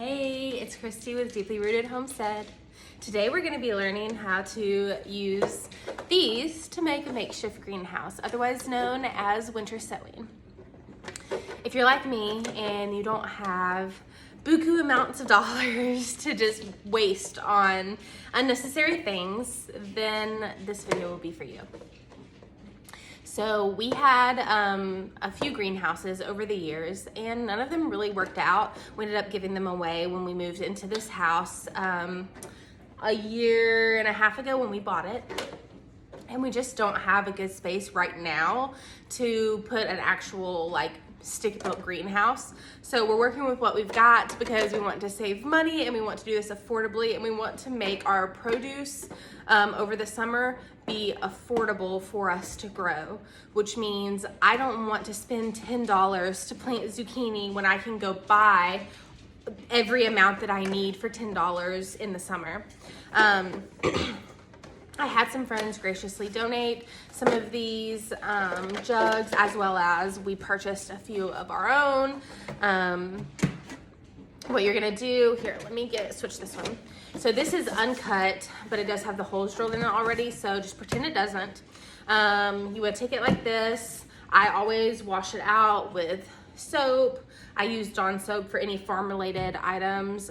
Hey, it's Christy with Deeply Rooted Homestead. Today we're going to be learning how to use these to make a makeshift greenhouse, otherwise known as winter sowing. If you're like me and you don't have buku amounts of dollars to just waste on unnecessary things, then this video will be for you. So we had a few greenhouses over the years and none of them really worked out. We ended up giving them away when we moved into this house a year and a half ago when we bought it. And we just don't have a good space right now to put an actual stick-built greenhouse. So we're working with what we've got because we want to save money and we want to do this affordably and we want to make our produce over the summer be affordable for us to grow, which means I don't want to spend $10 to plant zucchini when I can go buy every amount that I need for $10 in the summer. I had some friends graciously donate some of these jugs, as well as we purchased a few of our own. What you're gonna do, here, let me switch this one. So this is uncut, but it does have the holes drilled in it already, so just pretend it doesn't. You would take it like this. I always wash it out with soap. I use Dawn soap for any farm-related items.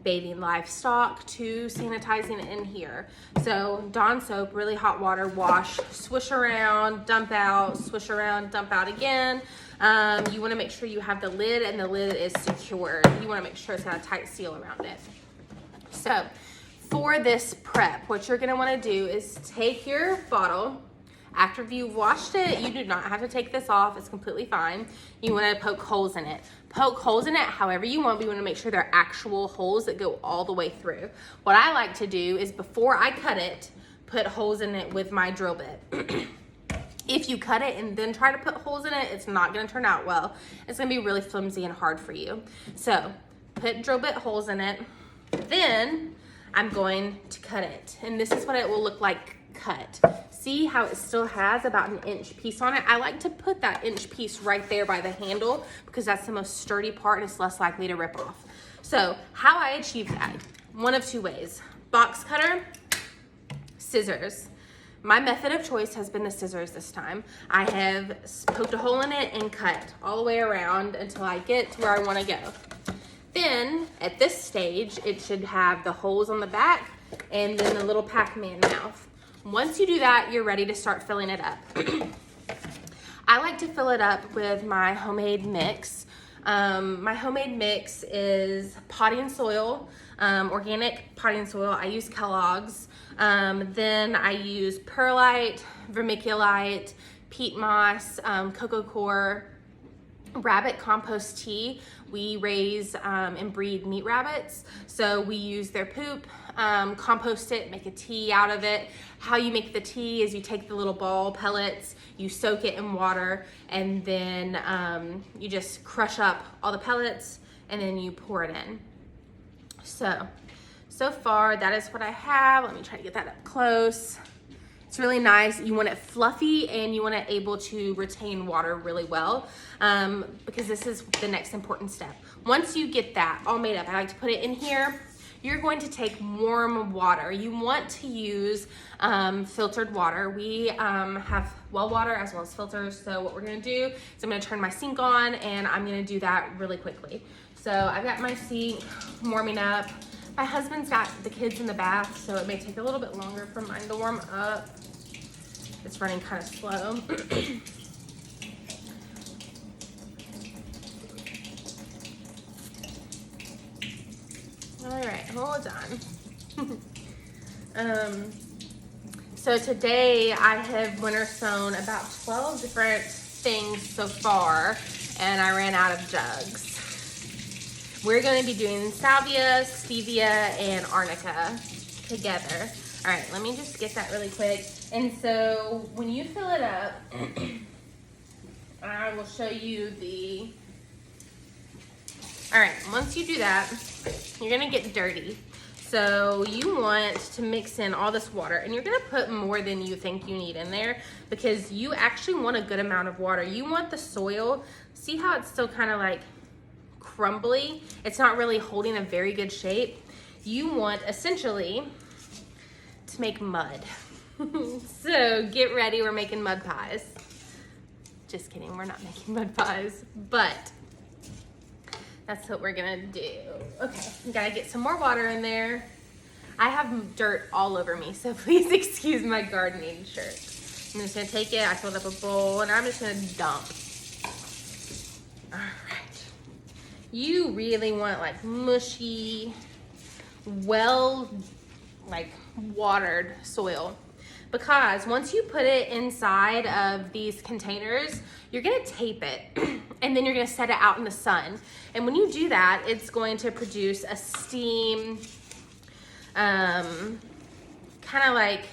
Bathing livestock to sanitizing in here. So Dawn soap, really hot water, wash, swish around, dump out, swish around, dump out again. You wanna make sure you have the lid and the lid is secured. You wanna make sure it's got a tight seal around it. So for this prep, what you're gonna wanna do is take your bottle. After you've washed it, you do not have to take this off. It's completely fine. You wanna poke holes in it. Poke holes in it however you want, but you wanna make sure they're actual holes that go all the way through. What I like to do is before I cut it, put holes in it with my drill bit. If you cut it and then try to put holes in it, it's not gonna turn out well. It's gonna be really flimsy and hard for you. So put drill bit holes in it. Then I'm going to cut it. And this is what it will look like cut. See how it still has about an inch piece on it? I like to put that inch piece right there by the handle because that's the most sturdy part and it's less likely to rip off. So how I achieve that, one of two ways: box cutter, scissors. My method of choice has been the scissors this time. I have poked a hole in it and cut all the way around until I get to where I want to go. Then at this stage, it should have the holes on the back and then the little Pac-Man mouth. Once you do that, you're ready to start filling it up. I like to fill it up with my homemade mix. My homemade mix is potting soil, organic potting soil. I use Kellogg's. Then I use perlite, vermiculite, peat moss, cocoa coir, rabbit compost tea. We raise and breed meat rabbits, so we use their poop, compost it, make a tea out of it. How you make the tea is you take the little ball pellets, you soak it in water, and then you just crush up all the pellets and then you pour it in. So far that is what I have. Let me try to get that up close. It's really nice. You want it fluffy and you want it able to retain water really well because this is the next important step. Once you get that all made up, I like to put it in here. You're going to take warm water. You want to use filtered water. We have well water as well as filters. So what we're gonna do is I'm gonna turn my sink on and I'm gonna do that really quickly. So I've got my sink warming up. My husband's got the kids in the bath, so it may take a little bit longer for mine to warm up. It's running kind of slow. All right, hold on. So today I have winter sown about 12 different things so far, and I ran out of jugs. We're going to be doing salvia, stevia, and arnica together. All right, let me just get that really quick. And so when you fill it up, I will show you the... All right, once you do that, you're gonna get dirty. So you want to mix in all this water, and you're gonna put more than you think you need in there because you actually want a good amount of water. You want the soil, see how it's still kind of like crumbly. It's not really holding a very good shape. You want essentially to make mud. So get ready, we're making mud pies. Just kidding, we're not making mud pies, but that's what we're gonna do. Okay, we gotta get some more water in there. I have dirt all over me, so please excuse my gardening shirt. I'm just gonna take it, I filled up a bowl, and I'm just gonna dump. All right. You really want like mushy, well, like watered soil. Because once you put it inside of these containers, you're gonna tape it and then you're gonna set it out in the sun. And when you do that, it's going to produce a steam, kind of like,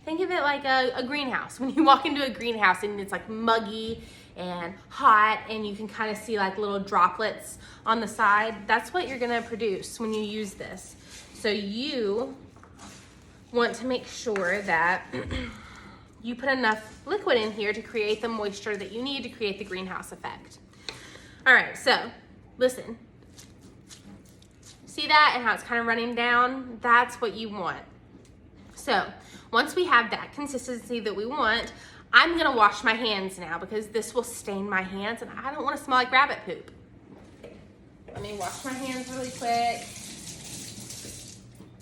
think of it like a greenhouse. When you walk into a greenhouse and it's like muggy and hot and you can kind of see like little droplets on the side, that's what you're gonna produce when you use this. So you want to make sure that you put enough liquid in here to create the moisture that you need to create the greenhouse effect. All right, so listen. See that and how it's kind of running down? That's what you want. So once we have that consistency that we want, I'm gonna wash my hands now because this will stain my hands and I don't wanna smell like rabbit poop. Let me wash my hands really quick.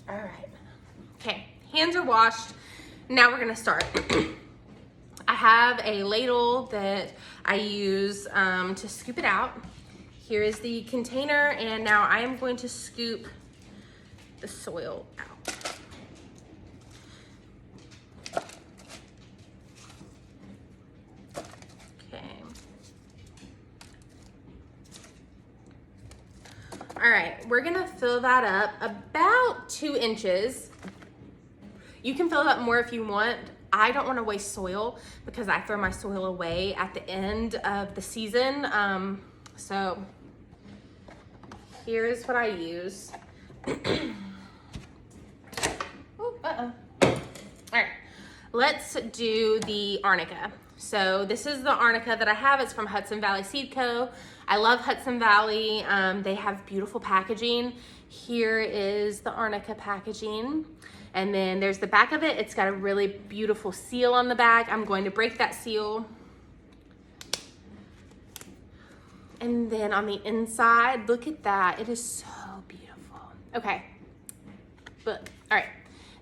All right, okay. Hands are washed. Now we're gonna start. I have a ladle that I use to scoop it out. Here is the container, and now I am going to scoop the soil out. Okay. All right, we're gonna fill that up about 2 inches. You can fill it up more if you want. I don't want to waste soil because I throw my soil away at the end of the season. So here's what I use. Ooh, All right, let's do the arnica. So this is the arnica that I have. It's from Hudson Valley Seed Co. I love Hudson Valley. They have beautiful packaging. Here is the arnica packaging. And then there's the back of it. It's got a really beautiful seal on the back. I'm going to break that seal. And then on the inside, look at that. It is so beautiful. Okay, but all right.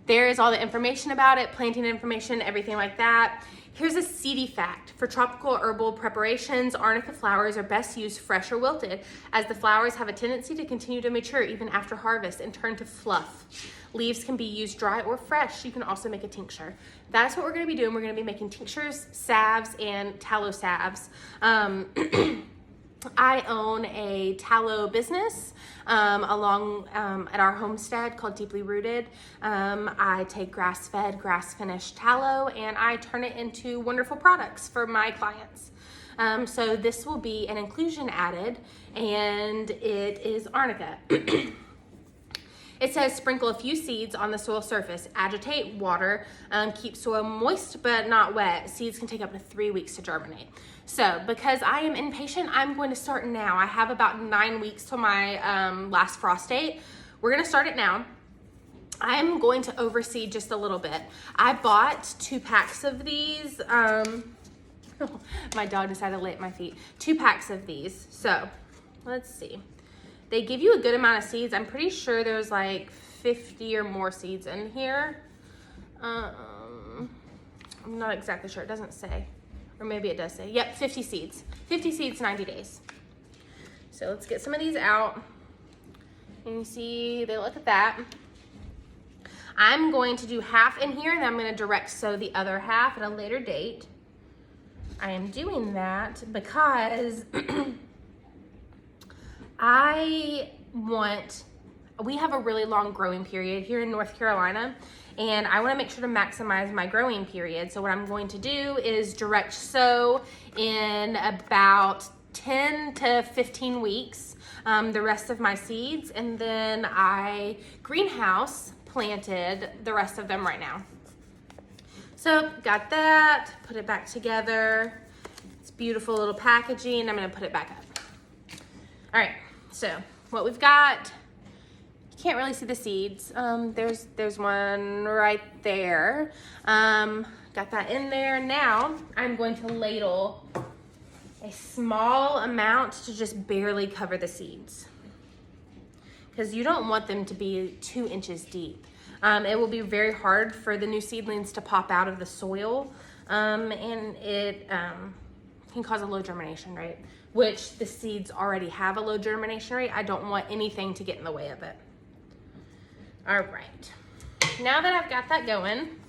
There is all the information about it, planting information, everything like that. Here's a seedy fact. For tropical herbal preparations, arnica flowers are best used fresh or wilted, as the flowers have a tendency to continue to mature even after harvest and turn to fluff. Leaves can be used dry or fresh. You can also make a tincture. That's what we're gonna be doing. We're gonna be making tinctures, salves, and tallow salves. I own a tallow business at our homestead called Deeply Rooted. I take grass-fed, grass-finished tallow and I turn it into wonderful products for my clients. So this will be an inclusion added, and it is arnica. It says sprinkle a few seeds on the soil surface, agitate, water, keep soil moist but not wet. Seeds can take up to 3 weeks to germinate. So because I am impatient, I'm going to start now. I have about 9 weeks till my last frost date. We're gonna start it now. I'm going to overseed just a little bit. I bought 2 packs of these. My dog decided to lay at my feet. 2 packs of these. So let's see. They give you a good amount of seeds. I'm pretty sure there's like 50 or more seeds in here. I'm not exactly sure. It doesn't say. Or maybe it does say. Yep, 50 seeds. 50 seeds, 90 days. So let's get some of these out. And you see, they look at that. I'm going to do half in here, and then I'm going to direct sow the other half at a later date. I am doing that because we have a really long growing period here in North Carolina, and I want to make sure to maximize my growing period. So what I'm going to do is direct sow in about 10 to 15 weeks the rest of my seeds, and then I greenhouse planted the rest of them right now. So got that, put it back together. It's beautiful little packaging. I'm gonna put it back up. All right, so what we've got, you can't really see the seeds. There's one right there. Got that in there. Now I'm going to ladle a small amount to just barely cover the seeds, because you don't want them to be 2 inches deep. It will be very hard for the new seedlings to pop out of the soil, and it can cause a low germination rate, which the seeds already have a low germination rate. I don't want anything to get in the way of it. All right, now that I've got that going,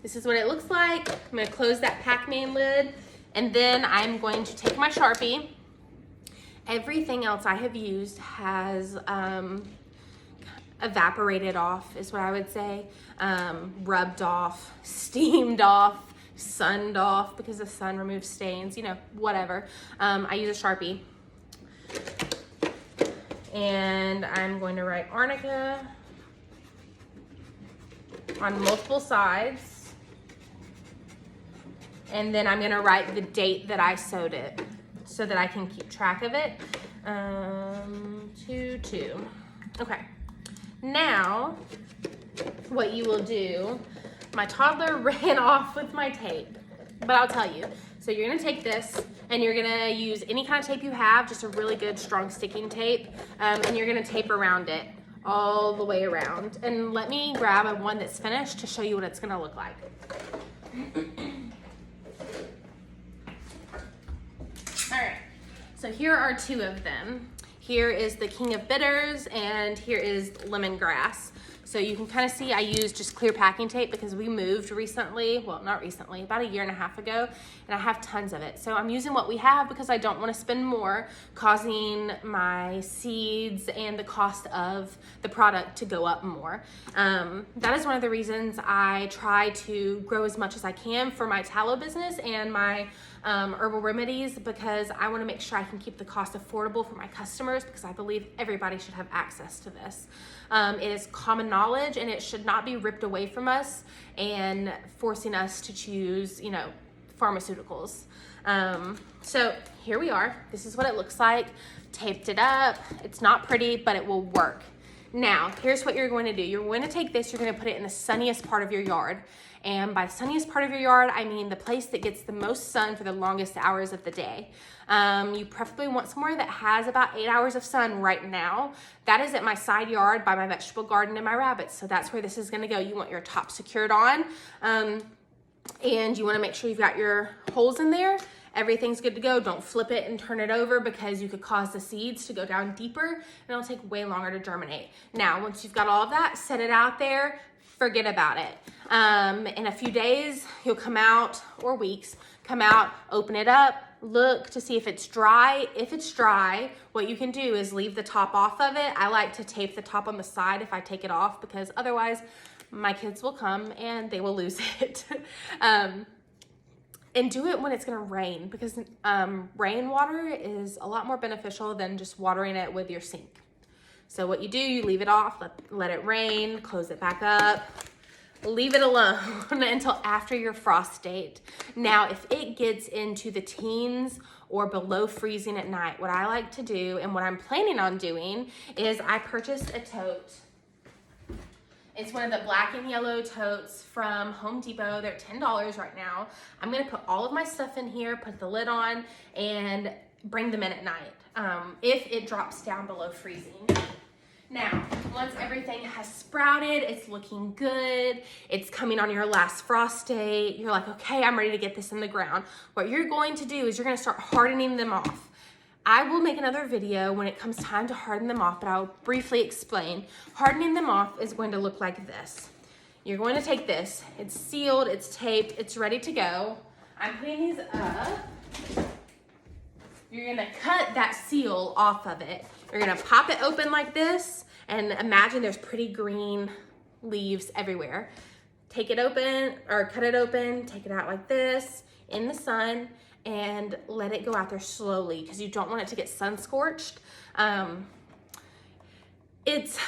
this is what it looks like. I'm gonna close that pack main lid, and then I'm going to take my Sharpie. Everything else I have used has evaporated off, is what I would say. Rubbed off, steamed off, sunned off, because the sun removes stains, you know, whatever. I use a Sharpie. And I'm going to write Arnica on multiple sides. And then I'm gonna write the date that I sowed it so that I can keep track of it. 2/2. Okay. Now, what you will do, my toddler ran off with my tape, but I'll tell you. So you're gonna take this and you're gonna use any kind of tape you have, just a really good strong sticking tape, and you're gonna tape around it all the way around. And let me grab a one that's finished to show you what it's gonna look like. All right, so here are 2 of them. Here is the King of Bitters, and here is lemongrass. So you can kind of see I used just clear packing tape because we moved recently, well, not recently, about 1.5 years ago, and I have tons of it. So I'm using what we have because I don't want to spend more, causing my seeds and the cost of the product to go up more. That is one of the reasons I try to grow as much as I can for my tallow business and my herbal remedies, because I want to make sure I can keep the cost affordable for my customers, because I believe everybody should have access to this. It is common knowledge, and it should not be ripped away from us and forcing us to choose, you know, pharmaceuticals. So here we are. This is what it looks like. Taped it up. It's not pretty, but it will work. Now, here's what you're going to do. You're going to take this, you're going to put it in the sunniest part of your yard. And by sunniest part of your yard, I mean the place that gets the most sun for the longest hours of the day. You preferably want somewhere that has about 8 hours of sun right now. That is at my side yard by my vegetable garden and my rabbits. So that's where this is gonna go. You want your top secured on, and you wanna make sure you've got your holes in there. Everything's good to go. Don't flip it and turn it over, because you could cause the seeds to go down deeper and it'll take way longer to germinate. Now, once you've got all of that, set it out there, forget about it. In a few days, you'll come out, or weeks, come out, open it up, look to see if it's dry. If it's dry, what you can do is leave the top off of it. I like to tape the top on the side if I take it off, because otherwise my kids will come and they will lose it. And do it when it's gonna rain, because rainwater is a lot more beneficial than just watering it with your sink. So what you do, you leave it off, let it rain, close it back up, leave it alone until after your frost date. Now, if it gets into the teens or below freezing at night, what I like to do, and what I'm planning on doing, is I purchased a tote. It's one of the black and yellow totes from Home Depot. They're $10 right now. I'm gonna put all of my stuff in here, put the lid on, and bring them in at night if it drops down below freezing. Now, once everything has sprouted, it's looking good, it's coming on your last frost date, you're like, okay, I'm ready to get this in the ground. What you're going to do is you're gonna start hardening them off. I will make another video when it comes time to harden them off, but I'll briefly explain. Hardening them off is going to look like this. You're going to take this, it's sealed, it's taped, it's ready to go. I'm putting these up. You're gonna cut that seal off of it. You're gonna pop it open like this, and imagine there's pretty green leaves everywhere. Take it open, or cut it open, take it out like this, in the sun, and let it go out there slowly, because you don't want it to get sun scorched. It's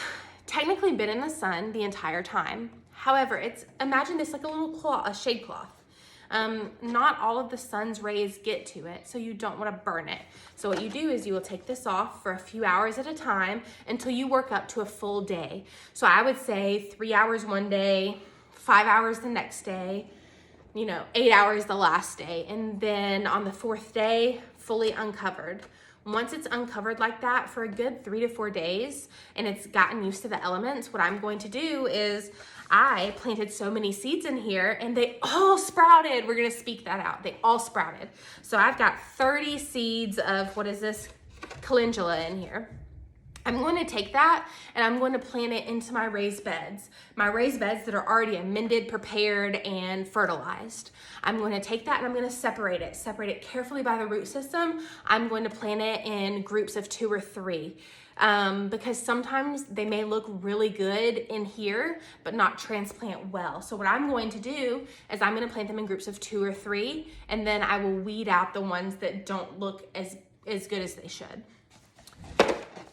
technically been in the sun the entire time. However, imagine this like a little cloth, a shade cloth. not all of the sun's rays get to it, so you don't want to burn it. So what you do is you will take this off for a few hours at a time until you work up to a full day. So I would say 3 hours one day, 5 hours the next day, 8 hours the last day, and then on the 4th day, fully uncovered. Once it's uncovered like that for a good 3 to 4 days and it's gotten used to the elements, what I'm going to do is I planted so many seeds in here and they all sprouted. We're gonna speak that out. They all sprouted. So I've got 30 seeds of, what is this? Calendula in here. I'm going to take that and I'm going to plant it into my raised beds. My raised beds that are already amended, prepared, and fertilized. I'm going to take that and I'm going to separate it carefully by the root system. I'm going to plant it in groups of 2 or 3 because sometimes they may look really good in here, but not transplant well. So what I'm going to do is I'm going to plant them in groups of 2 or 3, and then I will weed out the ones that don't look as good as they should.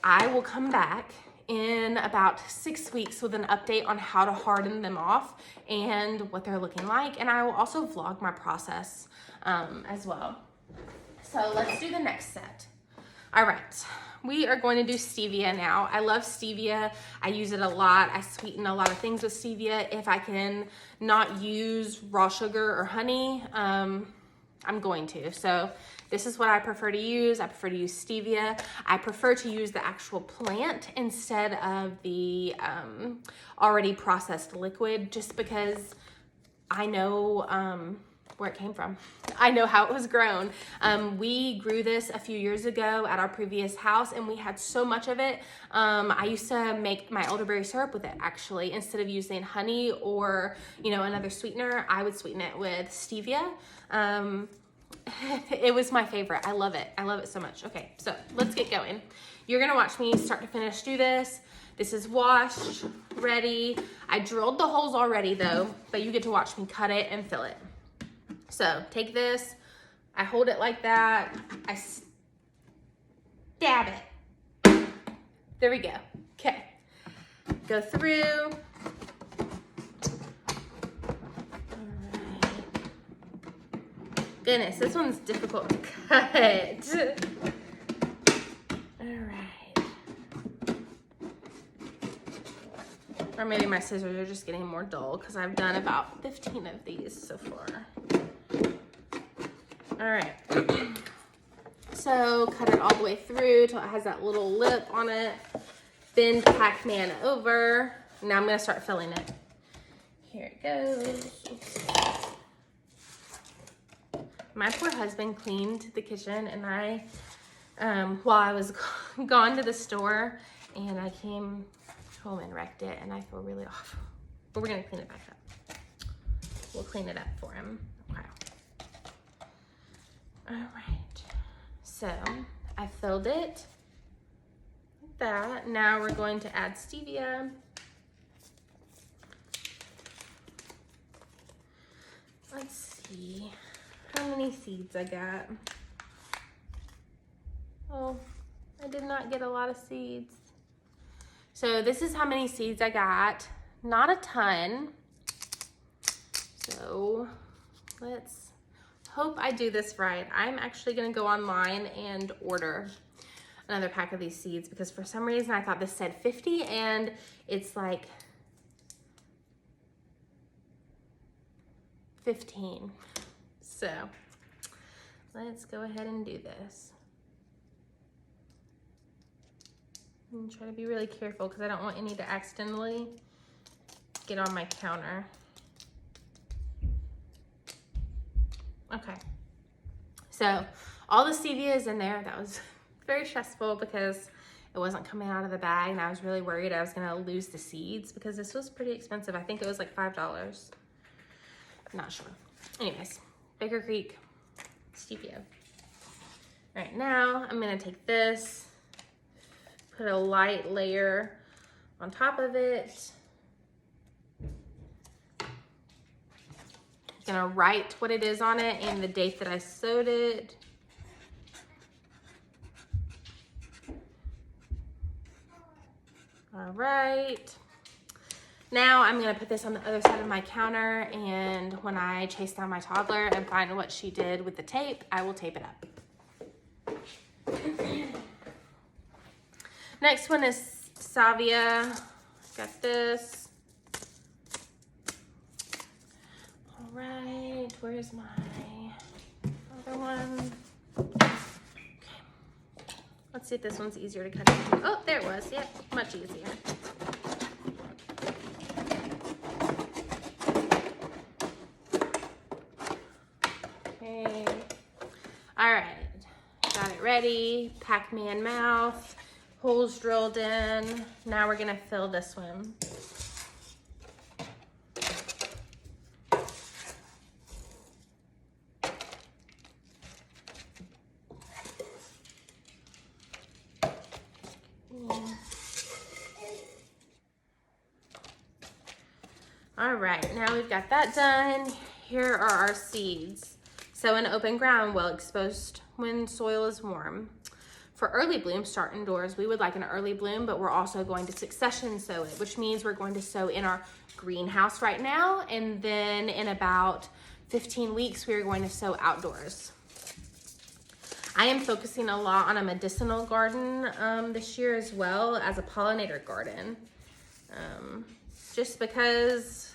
I will come back in about 6 weeks with an update on how to harden them off and what they're looking like. And I will also vlog my process as well. So let's do the next set. All right, we are going to do stevia now. I love stevia. I use it a lot. I sweeten a lot of things with stevia. If I can not use raw sugar or honey, I'm going to. So this is what I prefer to use. I prefer to use stevia. I prefer to use the actual plant instead of the already processed liquid, just because I know where it came from. I know how it was grown. We grew this a few years ago at our previous house and we had so much of it. I used to make my elderberry syrup with it actually. Instead of using honey or another sweetener, I would sweeten it with stevia. It was my favorite. I love it. I love it so much. Okay, so let's get going. You're gonna watch me start to finish do this. This is washed, ready. I drilled the holes already though, but you get to watch me cut it and fill it. So take this, I hold it like that, I stab it. There we go. Okay, go through. Goodness, this one's difficult to cut. All right. Or maybe my scissors are just getting more dull because I've done about 15 of these so far. All right. So cut it all the way through till it has that little lip on it. Bend Pac-Man over. Now I'm gonna start filling it. Here it goes. Oops. My poor husband cleaned the kitchen and I, while I was gone to the store, and I came home and wrecked it and I feel really awful. But we're gonna clean it back up. We'll clean it up for him. Okay. All right, so I filled it like that. Now we're going to add stevia. Let's see how many seeds I got. Oh, I did not get a lot of seeds. So this is how many seeds I got. Not a ton. So let's hope I do this right. I'm actually gonna go online and order another pack of these seeds because for some reason I thought this said 50 and it's like 15. So let's go ahead and do this. And try to be really careful because I don't want any to accidentally get on my counter. Okay, so all the stevia is in there. That was very stressful because it wasn't coming out of the bag and I was really worried I was gonna lose the seeds because this was pretty expensive. I think it was like $5. I'm not sure. Anyways, Baker Creek stevia. All right, now I'm gonna take this, put a light layer on top of it. Gonna write what it is on it and the date that I sewed it. All right. Now I'm gonna put this on the other side of my counter, and when I chase down my toddler and find what she did with the tape, I will tape it up. Next one is salvia. Got this. All right, where's my other one? Okay. Let's see if this one's easier to cut into. Oh, there it was. Yep, much easier. Okay. All right. Got it ready. Pac-Man mouth. Holes drilled in. Now we're gonna fill this one. All right, now we've got that done. Here are our seeds. Sow in open ground, well exposed when soil is warm. For early bloom, start indoors. We would like an early bloom, but we're also going to succession sow it, which means we're going to sow in our greenhouse right now, and then in about 15 weeks, we're going to sow outdoors. I am focusing a lot on a medicinal garden this year, as well as a pollinator garden. Just because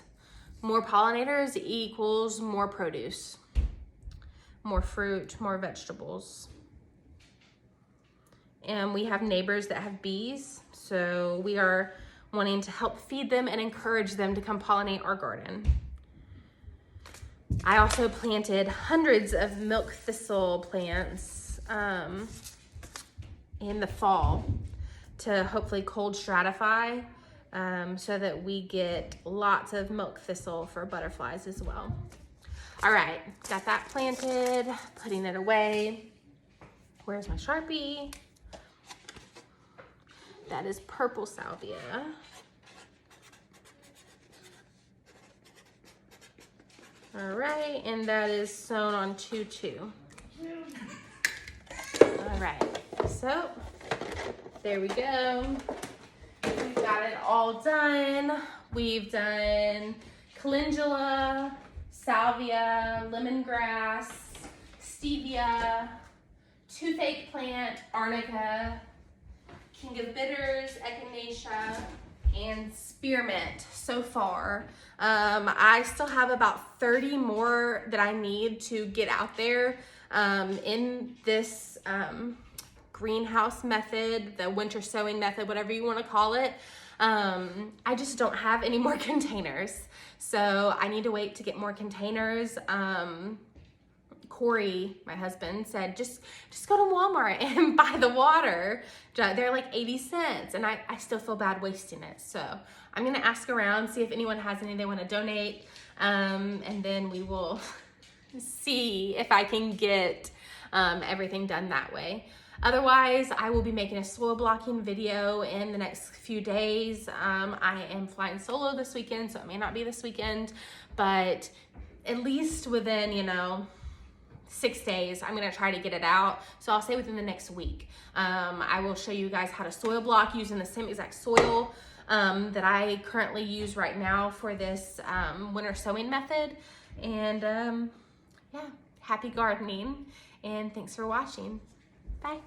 more pollinators equals more produce, more fruit, more vegetables. And we have neighbors that have bees, so we are wanting to help feed them and encourage them to come pollinate our garden. I also planted hundreds of milk thistle plants in the fall to hopefully cold stratify so that we get lots of milk thistle for butterflies as well. All right, got that planted, putting it away. Where's my Sharpie? That is purple salvia. All right, and that is sewn on 2-2. All right, so there we go. We've got it all done. We've done calendula, salvia, lemongrass, stevia, toothache plant, arnica, king of bitters, echinacea, and spearmint so far. I still have about 30 more that I need to get out there in this greenhouse method, the winter sowing method, whatever you want to call it. I just don't have any more containers, so I need to wait to get more containers. Corey, my husband, said, just go to Walmart and buy the water. They're like 80 cents, and I still feel bad wasting it. So I'm gonna ask around, see if anyone has any they wanna donate, and then we will see if I can get everything done that way. Otherwise, I will be making a soil blocking video in the next few days. I am flying solo this weekend, so it may not be this weekend, but at least within, 6 days, I'm gonna try to get it out. So I'll say within the next week. I will show you guys how to soil block using the same exact soil that I currently use right now for this winter sowing method. And yeah, happy gardening, and thanks for watching. Bye.